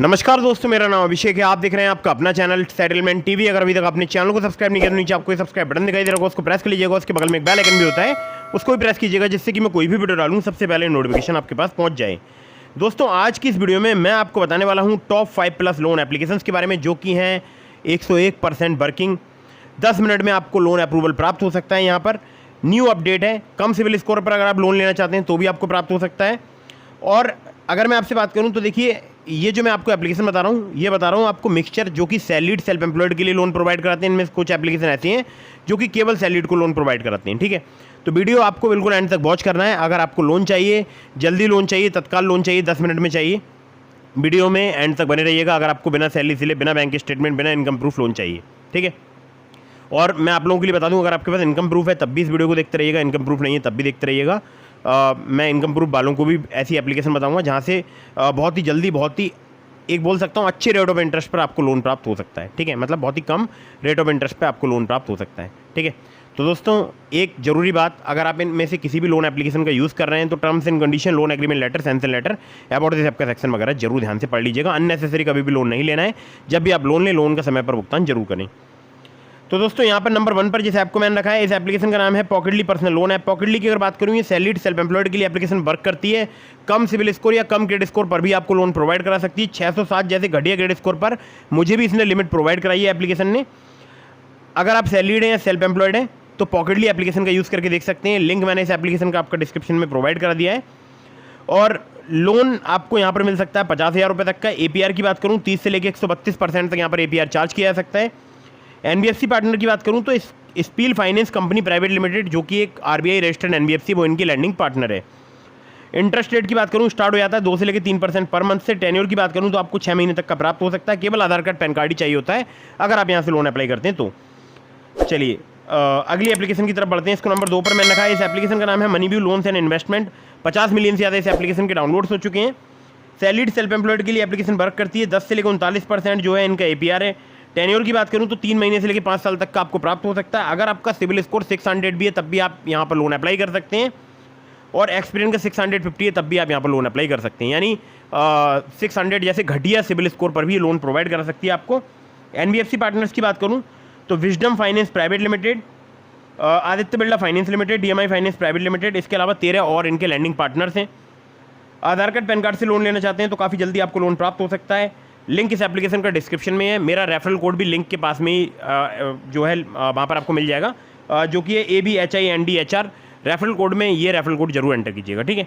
नमस्कार दोस्तों, मेरा नाम अभिषेक है। आप देख रहे हैं आपका अपना चैनल सेटलमेंट टीवी। अगर अभी तक अपने चैनल को सब्सक्राइब नहीं किया तो नीचे आपको सब्सक्राइब बटन दिखाई दे रहा होगा, उसको प्रेस कर लीजिएगा। उसके बगल में एक बेल आइकन भी होता है, उसको भी प्रेस कीजिएगा, जिससे कि मैं कोई भी वीडियो डालूं सबसे पहले नोटिफिकेशन आपके पास पहुंच जाए। दोस्तों, आज की इस वीडियो में मैं आपको बताने वाला हूँ टॉप 5+ लोन एप्लीकेशंस के बारे में, जो कि हैं 101% वर्किंग। 10 मिनट में आपको लोन अप्रूवल प्राप्त हो सकता है। यहाँ पर न्यू अपडेट है, कम सिविल स्कोर पर अगर आप लोन लेना चाहते हैं तो भी आपको प्राप्त हो सकता है। और अगर मैं आपसे बात करूं तो देखिए, ये जो मैं आपको एप्लीकेशन बता रहा हूं, ये बता रहा हूं आपको मिक्सचर, जो कि सैलरीड सेल्फ एम्प्लॉयड के लिए लोन प्रोवाइड कराते हैं। इनमें कुछ एप्लीकेशन ऐसी हैं जो कि केवल सैलरीड को लोन प्रोवाइड कराते हैं। ठीक है, तो वीडियो आपको बिल्कुल एंड तक वॉच करना है। अगर आपको लोन चाहिए, जल्दी लोन चाहिए, तत्काल लोन चाहिए, 10 मिनट में चाहिए, वीडियो में एंड तक बने रहिएगा। अगर आपको बिना सैलरी स्लिप, बिना बैंक स्टेटमेंट, बिना इनकम प्रूफ लोन चाहिए, ठीक है। और मैं आप लोगों के लिए बता दूं, अगर आपके पास इनकम प्रूफ है तब भी इस वीडियो को देखते रहिएगा, इनकम प्रूफ नहीं है तब भी देखते रहिएगा। मैं इनकम प्रूफ वालों को भी ऐसी एप्लीकेशन बताऊंगा जहां से बहुत ही जल्दी, बहुत ही एक बोल सकता हूं अच्छे रेट ऑफ इंटरेस्ट पर आपको लोन प्राप्त हो सकता है। ठीक है, मतलब बहुत ही कम रेट ऑफ इंटरेस्ट पर आपको लोन प्राप्त हो सकता है। ठीक है, तो दोस्तों एक ज़रूरी बात, अगर आप इनमें से किसी भी लोन एप्लीकेशन का यूज़ कर रहे हैं तो terms and condition, loan agreement letter, sanction letter, about this आपका सेक्शन वगैरह जरूर ध्यान से पढ़ लीजिएगा। अननेसेसरी कभी भी लोन नहीं लेना है। जब भी आप लोन लें, लोन का समय पर भुगतान जरूर करें। तो दोस्तों, यहाँ पर नंबर 1 पर जिस ऐप को मैंने रखा है, इस एप्लीकेशन का नाम है पॉकेटली पर्सनल लोन ऐप। पॉकेटली की अगर बात करूँ, ये सैलरीड सेल्फ एम्प्लॉयड के लिए एप्लीकेशन वर्क करती है। कम सिविल स्कोर या कम क्रेडिट स्कोर पर भी आपको लोन प्रोवाइड करा सकती है। 607 जैसे घटिया क्रेडिट स्कोर पर मुझे भी इसने लिमिट प्रोवाइड कराई है एप्लीकेशन ने। अगर आप सैलरीड हैं या सेल्फ एम्प्लॉयड हैं तो पॉकेटली एप्लीकेशन का यूज़ करके देख सकते हैं। लिंक मैंने इस एप्लीकेशन का आपका डिस्क्रिप्शन में प्रोवाइड करा दिया है। और लोन आपको यहाँ पर मिल सकता है 50,000 रुपये तक का। APR की बात करूँ, 30 से लेकर 132% तक यहाँ पर APR चार्ज किया जा सकता है। NBFC पार्टनर की बात करूं तो spill finance company private limited, जो कि एक RBI रजिस्टर्ड NBFC, वो इनकी लैंडिंग पार्टनर है। इंटरेस्ट रेट की बात करूं, स्टार्ट हो जाता है 2 से लेकर 3% पर मंथ से। टेन्योर की बात करूं तो आपको 6 महीने तक का प्राप्त हो सकता है। केवल आधार कार्ड, पैन कार्ड ही चाहिए होता है अगर आप यहाँ से लोन अप्लाई करते हैं तो। चलिए अगली एप्लीकेशन की तरफ बढ़ते हैं। इसको नंबर 2 पर मैंने रखा है। इस एप्लीकेशन का नाम है MoneyView loans and investment. 50 million से ज़्यादा इस एप्लीकेशन के डाउनलोड्स हो चुके हैं। सैलरीड सेल्फ एम्प्लॉयड के लिए एप्लीकेशन वर्क करती है। 10 से लेकर 39% जो है इनका APR है। टेन्योर की बात करूं तो 3 महीने से लेकर 5 साल तक का आपको प्राप्त हो सकता है। अगर आपका सिविल स्कोर 600 भी है तब भी आप यहाँ पर लोन अप्लाई कर सकते हैं। और एक्सपीरियंस का 650 है तब भी आप यहाँ पर लोन अप्लाई कर सकते हैं। यानी 600 जैसे घटिया सिविल स्कोर पर भी लोन प्रोवाइड कर सकती है आपको। NBFC पार्टनर्स की बात करूँ तो wisdom finance private limited, Aditya Birla finance limited, DMI finance private limited, इसके अलावा 13 और इनके लैंडिंग पार्टनर्स हैं। आधार कार्ड, पैन कार्ड से लोन लेना चाहते हैं तो काफ़ी जल्दी आपको लोन प्राप्त हो सकता है। लिंक इस एप्लीकेशन का डिस्क्रिप्शन में है। मेरा रेफरल कोड भी लिंक के पास में ही जो है वहाँ पर आपको मिल जाएगा, जो कि है ABHINDHR। रेफरल कोड में ये रेफरल कोड जरूर एंटर कीजिएगा, ठीक है।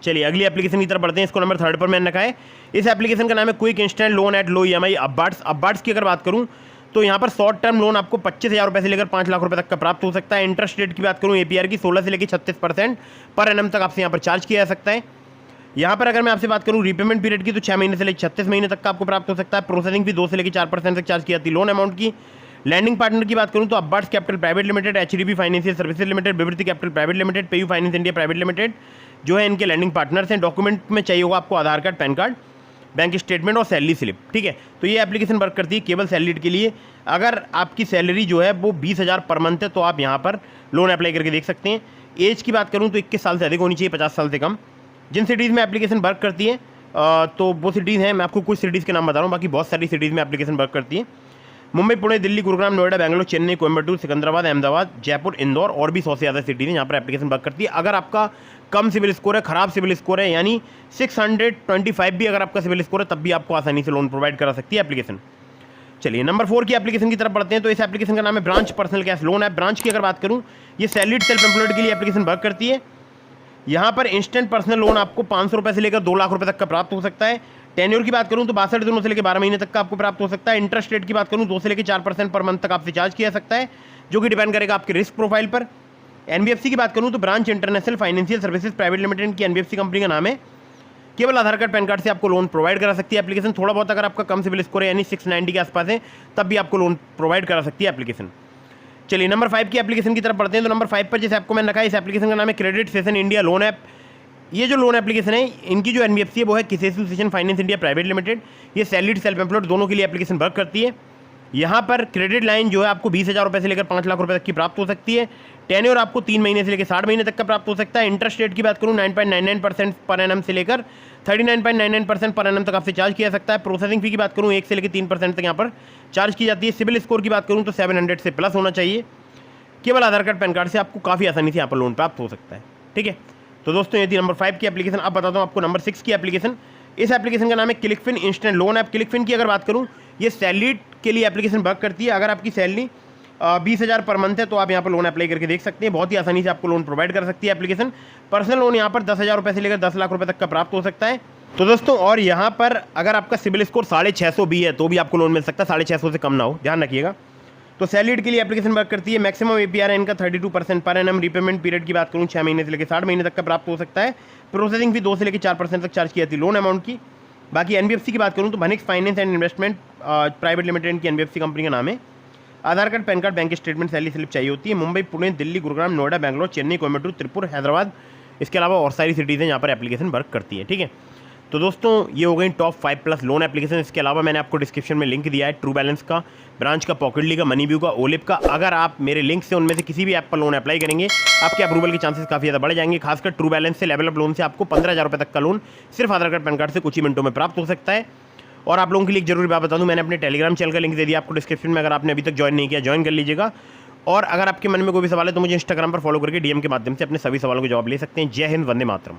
चलिए अगली एप्लीकेशन की तरफ बढ़ते हैं। इसको नंबर 3 पर मैंने रखा है। इस एप्लीकेशन का नाम है quick instant loan at low EMI अबार्ट्स। अबार्ट्स की अगर बात करूँ तो यहाँ पर शॉर्ट टर्म लोन आपको 25,000 रुपये से लेकर 5 लाख रुपये तक का प्राप्त हो सकता है। इंटरेस्ट रेट की बात करूँ APR की 16 से लेकर 36% पर एनम तक आपसे यहाँ पर चार्ज किया जा सकता है। यहाँ पर अगर मैं आपसे बात करूँ रीपेमेंट पीरियड की तो 6 महीने से लेकर 36 महीने तक का आपको प्राप्त हो सकता है। प्रोसेसिंग भी 2 से लेकर 4% तक चार्ज की जाती है लोन अमाउंट की। लैंडिंग पार्टनर की बात करूँ तो अबार्ट्स capital private limited, HDB financial services limited, Vivriti capital private limited, PayU finance India private limited जो है इनके लैंडिंग पार्टनर्स हैं। डॉक्यूमेंट में चाहिए होगा आपको Aadhaar card, PAN card, bank statement और सैलरी स्लिप, ठीक है। तो ये एप्लीकेशन वर्क करती है केवल सैलरीड के लिए। अगर आपकी सैलरी जो है वो 20,000 पर मंथ है तो आप यहाँ पर लोन अप्लाई करके देख सकते हैं। एज की बात करूँ तो 21 साल से अधिक होनी चाहिए, 50 साल से कम। जिन सिटीज़ में एप्लीकेशन वर्क करती है तो वो सिटीज़ हैं, मैं आपको कुछ सिटीज़ के नाम बता रहा हूँ, बाकी बहुत सारी सिटीज़ में एप्लीकेशन वर्क करती है। मुंबई, पुणे, दिल्ली, गुरुग्राम, नोएडा, बेंगलोर, चेन्नई, कोयम्बटूर, सिकंदराबाद, अहमदाबाद, जयपुर, इंदौर और भी 100 से ज़्यादा सिटीज़ हैं यहाँ पर एप्लीकेशन वर्क करती है। अगर आपका कम सिविल स्कोर है, खराब सिविल स्कोर है, यानी 625 भी अगर आपका सिविल स्कोर है तब भी आपको आसानी से लोन प्रोवाइड करा सकती है एप्लीकेशन। चलिए नंबर 4 की एप्लीकेशन की तरफ बढ़ते हैं। तो इस एप्लीकेशन का नाम है branch personal cash loan app. Branch की अगर बात करूँ, ये सैलरीड सेल्फ एम्प्लॉयड के लिए एप्लीकेशन वर्क करती है। यहाँ पर इंस्टेंट पर्सनल लोन आपको 500 रुपये से लेकर 2 लाख रुपये तक का प्राप्त हो सकता है। टेन्योर की बात करूँ तो 62 दिनों से लेकर 12 महीने तक का आपको प्राप्त हो सकता है। इंटरेस्ट रेट की बात करूँ 2 से लेकर 4% पर मंथ तक आपसे चार्ज किया जा सकता है, जो कि डिपेंड करेगा आपके रिस्क प्रोफाइल पर। NBFC की बात करूँ तो branch international financial services private limited की NBFC कंपनी का नाम है। केवल आधार कार्ड, पैन कार्ड से आपको लोन प्रोवाइड करा सकती है एप्लीकेशन। थोड़ा बहुत अगर आपका कम सिविल स्कोर है यानी 690 के आसपास है तब भी आपको लोन प्रोवाइड करा सकती है एप्लीकेशन। चलिए नंबर 5 की एप्लीकेशन की तरफ बढ़ते हैं। तो नंबर 5 पर जिस ऐप को मैंने रखा है, इस एप्लीकेशन का नाम है credit session India loan app. ये जो लोन एप्लीकेशन है, इनकी जो NBFC है वो है Kisetsu Saison finance India private limited. ये सैलरीड सेल्फ एम्प्लॉयड दोनों के लिए एप्लीकेशन वर्क करती है। यहाँ पर क्रेडिट लाइन जो है आपको 20,000 रुपये से लेकर 5 लाख रुपए तक की प्राप्त हो सकती है। टेन्योर आपको 3 महीने से लेकर 60 महीने तक का प्राप्त हो सकता है। इंटरेस्ट रेट की बात करूँ 9.99% पर एनम से लेकर 39.99% पर एनम तक आपसे चार्ज किया सकता है। प्रोसेसिंग फी की बात करूँ 1 से लेकर 3% तक यहाँ पर चार्ज की जाती है। सिविल स्कोर की बात करूँ तो 700 से प्लस होना चाहिए। केवल आधार कार्ड पैन कार्ड से आपको काफ़ी आसानी से यहाँ पर लोन प्राप्त हो सकता है। ठीक है, तो दोस्तों ये थी नंबर 5 की एप्लीकेशन। अब बताता हूँ आपको नंबर 6 की एप्लीकेशन। इस एप्लीकेशन का नाम है क्लिकफिन इंस्टेंट लोन ऐप। क्लिकफिन की अगर बात करूँ, ये सैलरीड के लिए एप्लीकेशन वर्क करती है। अगर आपकी सैलरी 20,000 पर मंथ है तो आप यहाँ पर लोन अप्लाई करके देख सकते हैं। बहुत ही आसानी से आपको लोन प्रोवाइड कर सकती है एप्लीकेशन। पर्सनल लोन यहाँ पर 10,000 रुपये से लेकर 10 लाख रुपये तक का प्राप्त हो सकता है। तो दोस्तों और यहाँ पर अगर आपका सिविल स्कोर 650 भी है तो भी आपको लोन मिल सकता है, 650 से कम ना हो, ध्यान रखिएगा। तो सैलरीड के लिए एप्लीकेशन वर्क करती है। मैक्सिमम एपीआर है इनका 32% पर एनम। रीपेमेंट पीरियड की बात करूँ 6 महीने से लेकर 60 महीने तक का प्राप्त हो सकता है। प्रोसेसिंग फी 2 से लेकर 4% तक चार्ज की जाती है लोन अमाउंट की। बाकी एनबीएफसी की बात करूँ तो Bhanix finance and investment private limited की एनबीएफसी कंपनी का नाम है। Aadhaar card, PAN card, bank statement, salary slip चाहिए होती है। मुंबई, पुणे, दिल्ली, गुरुग्राम, नोएडा, बेंगलोर, चेन्नई, कोयम्बटूर, त्रिपुर, हैदराबाद, इसके अलावा और सारी सिटीज़ हैं यहाँ पर एप्लीकेशन वर्क करती है। ठीक है, तो दोस्तों ये हो गई टॉप 5+ लोन एप्लीकेशन। इसके अलावा मैंने आपको डिस्क्रिप्शन में लिंक दिया है ट्रू बैलेंस का, ब्रांच का, पॉकेटली का, मनीव्यू का, ओलिप का। अगर आप मेरे लिंक से उनमें से किसी भी ऐप पर लोन अप्लाई करेंगे आपके अप्रूवल के चांसेस काफ़ी ज़्यादा बढ़ जाएंगे। खासकर ट्रू बैलेंस से, लेवल अप लोन से आपको 15,000 रुपये तक का लोन सिर्फ आधार कार्ड, पैन कार्ड से कुछ ही मिनटों में प्राप्त हो सकता है। और आप लोगों के लिए एक जरूरी बात बता दूं, मैंने अपने टेलीग्राम चैनल का लिंक दे दिया आपको डिस्क्रिप्शन में। अगर आपने अभी तक ज्वाइन नहीं किया, ज्वाइन कर लीजिएगा। और अगर आपके मन में कोई भी सवाल है तो मुझे इंस्टाग्राम पर फॉलो करके डीएम के माध्यम से अपने सभी सवालों के जवाब ले सकते हैं। जय हिंद, वंदे मातरम।